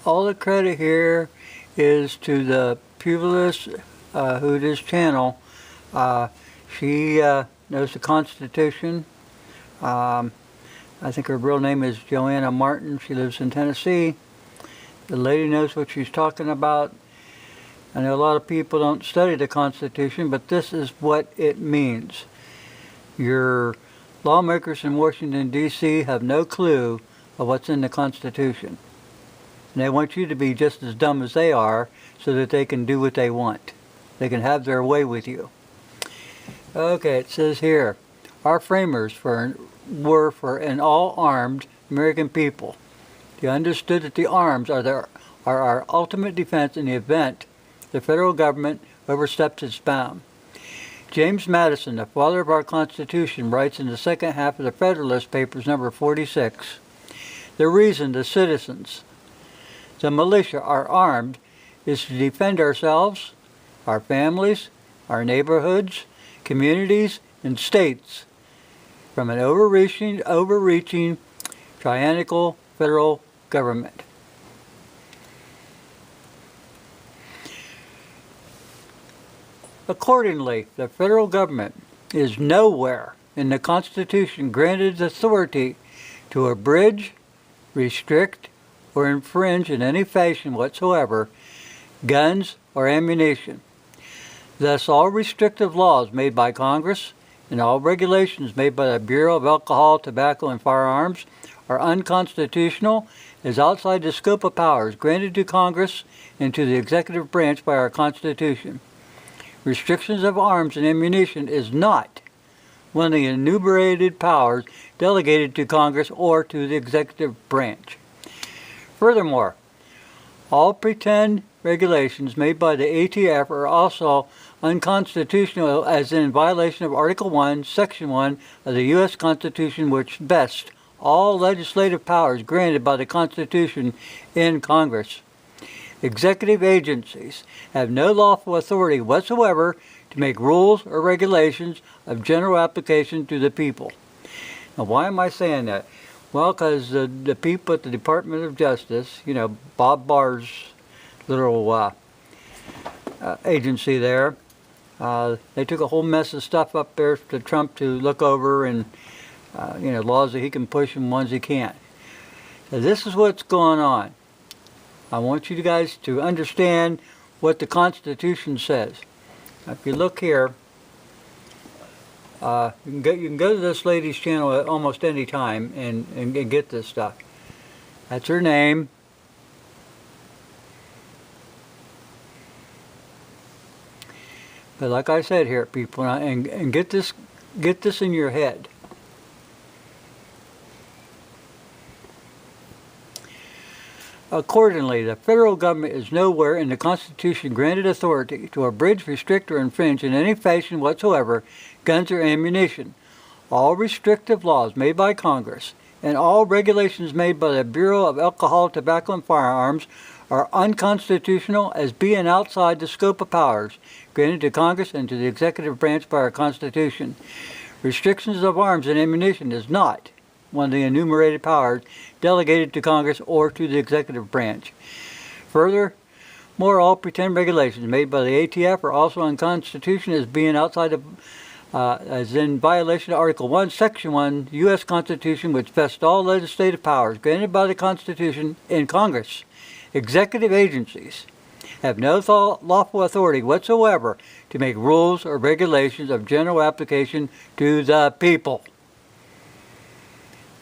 All the credit here is to the pugilist who this channel. She knows the Constitution. I think her real name is Joanna Martin. She lives in Tennessee. The lady knows what she's talking about. I know a lot of people don't study the Constitution, but this is what it means. Your lawmakers in Washington, D.C. have no clue of what's in the Constitution. And they want you to be just as dumb as they are so that they can do what they want. They can have their way with you. Okay, it says here, our framers were for an all-armed American people. They understood that the arms are our ultimate defense in the event the federal government oversteps its bound. James Madison, the father of our Constitution, writes in the second half of the Federalist Papers, number 46, the reason the citizens, the militia, are armed is to defend ourselves, our families, our neighborhoods, communities, and states from an overreaching, tyrannical federal government. Accordingly, the federal government is nowhere in the Constitution granted authority to abridge, restrict, or infringe in any fashion whatsoever guns or ammunition. Thus, all restrictive laws made by Congress and all regulations made by the Bureau of Alcohol, Tobacco, and Firearms are unconstitutional as outside the scope of powers granted to Congress and to the executive branch by our Constitution. Restrictions of arms and ammunition is not one of the enumerated powers delegated to Congress or to the executive branch. Furthermore, all pretend regulations made by the ATF are also unconstitutional as in violation of Article 1, Section 1 of the U.S. Constitution, which vests all legislative powers granted by the Constitution in Congress. Executive agencies have no lawful authority whatsoever to make rules or regulations of general application to the people. Now, why am I saying that? Well, because the people at the Department of Justice, you know, Bob Barr's little agency there, they took a whole mess of stuff up there to Trump to look over, and you know, laws that he can push and ones he can't. So this is what's going on. I want you guys to understand what the Constitution says. Now, if you look here, you can go to this lady's channel at almost any time and get this stuff. That's her name. But like I said here, people, and get this in your head. Accordingly, the federal government is nowhere in the Constitution granted authority to abridge, restrict, or infringe in any fashion whatsoever guns or ammunition. All restrictive laws made by Congress and all regulations made by the Bureau of Alcohol, Tobacco, and Firearms are unconstitutional as being outside the scope of powers granted to Congress and to the executive branch by our Constitution. Restrictions of arms and ammunition is not one of the enumerated powers delegated to Congress or to the executive branch. Furthermore, all pretend regulations made by the ATF are also unconstitutional as being outside of, as in violation of Article 1, Section 1, U.S. Constitution, which vests all legislative powers granted by the Constitution in Congress. Executive agencies have no lawful authority whatsoever to make rules or regulations of general application to the people.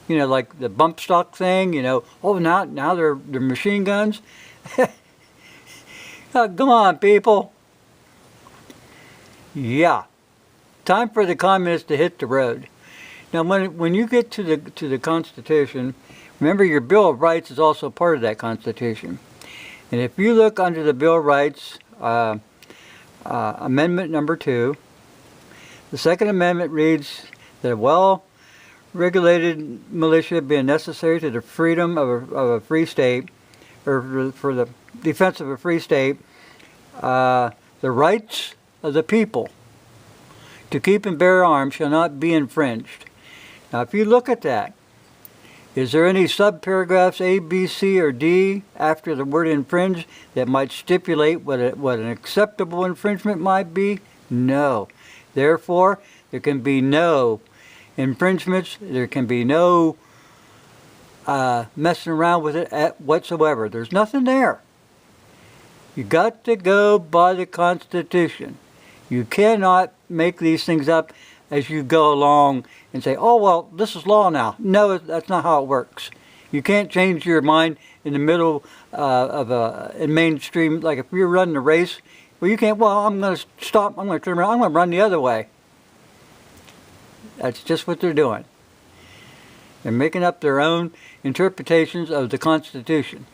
You know, like the bump stock thing, you know, oh, now they're machine guns. Come on, people. Yeah. Time for the communists to hit the road. Now, when you get to the Constitution, remember your Bill of Rights is also part of that Constitution. And if you look under the Bill of Rights, Amendment number 2, the Second Amendment reads that a well-regulated militia being necessary to the freedom of a free state, or for the defense of a free state, the rights of the people to keep and bear arms shall not be infringed. Now, if you look at that, Is there any subparagraphs A, B, C, or D after the word infringe that might stipulate what an acceptable infringement might be? No. Therefore, there can be no infringements. There can be no messing around with it whatsoever. There's nothing there. You got to go by the Constitution. You cannot make these things up as you go along and say, oh, well, this is law now. No, that's not how it works. You can't change your mind in the middle of a mainstream. Like if you're running a race, well, you can't, well, I'm going to stop, I'm going to turn around, I'm going to run the other way. That's just what they're doing. They're making up their own interpretations of the Constitution.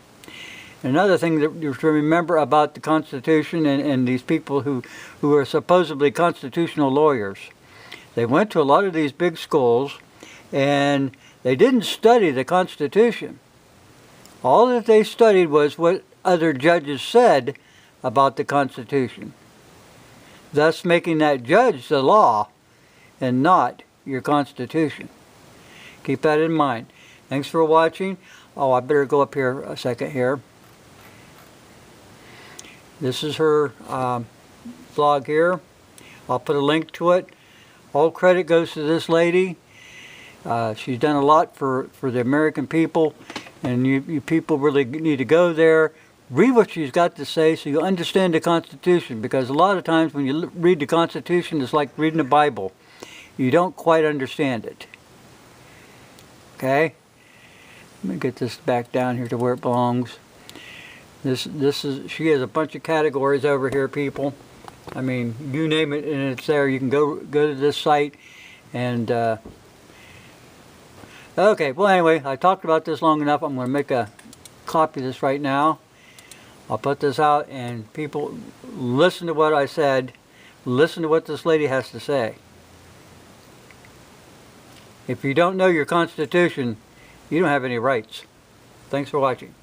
Another thing that you have to remember about the Constitution and these people who are supposedly constitutional lawyers, they went to a lot of these big schools and they didn't study the Constitution. All that they studied was what other judges said about the Constitution, thus making that judge the law and not your Constitution. Keep that in mind. Thanks for watching. Oh, I better go up here a second here. This is her vlog here. I'll put a link to it. All credit goes to this lady. She's done a lot for the American people, and you people really need to go there, read what she's got to say so you understand the Constitution, because a lot of times when you read the Constitution, it's like reading the Bible. You don't quite understand it. Okay? Let me get this back down here to where it belongs. She has a bunch of categories over here, people. I mean, you name it and it's there. You can go to this site and okay, well anyway, I talked about this long enough. I'm going to make a copy of this right now. I'll put this out and people listen to what I said. Listen to what this lady has to say. If you don't know your Constitution, you don't have any rights. Thanks for watching.